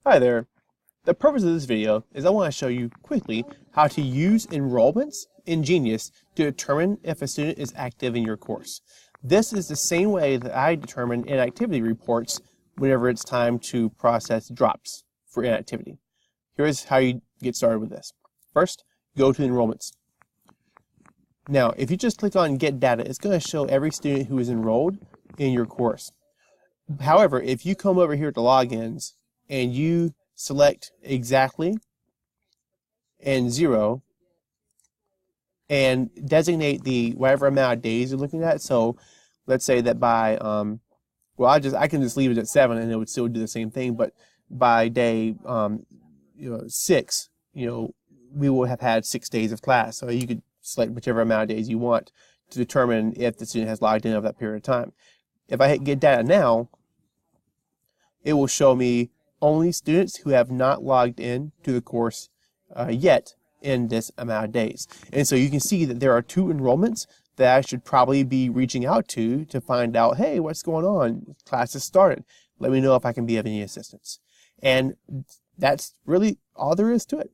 Hi there. The purpose of this video is I want to show you quickly how to use enrollments in Genius to determine if a student is active in your course. This is the same way that I determine inactivity reports whenever it's time to process drops for inactivity. Here's how you get started with this. First, go to enrollments. Now, if you just click on Get Data, it's going to show every student who is enrolled in your course. However, if you come over here to logins and you select exactly and 0 and designate the whatever amount of days you're looking at. So let's say that by I can just leave it at 7 and it would still do the same thing, but by day 6, we will have had 6 days of class. So you could select whichever amount of days you want to determine if the student has logged in over that period of time. If I hit Get Data Now, it will show me only students who have not logged in to the course yet in this amount of days. And so you can see that there are 2 enrollments that I should probably be reaching out to find out, hey, what's going on? Class has started. Let me know if I can be of any assistance. And that's really all there is to it.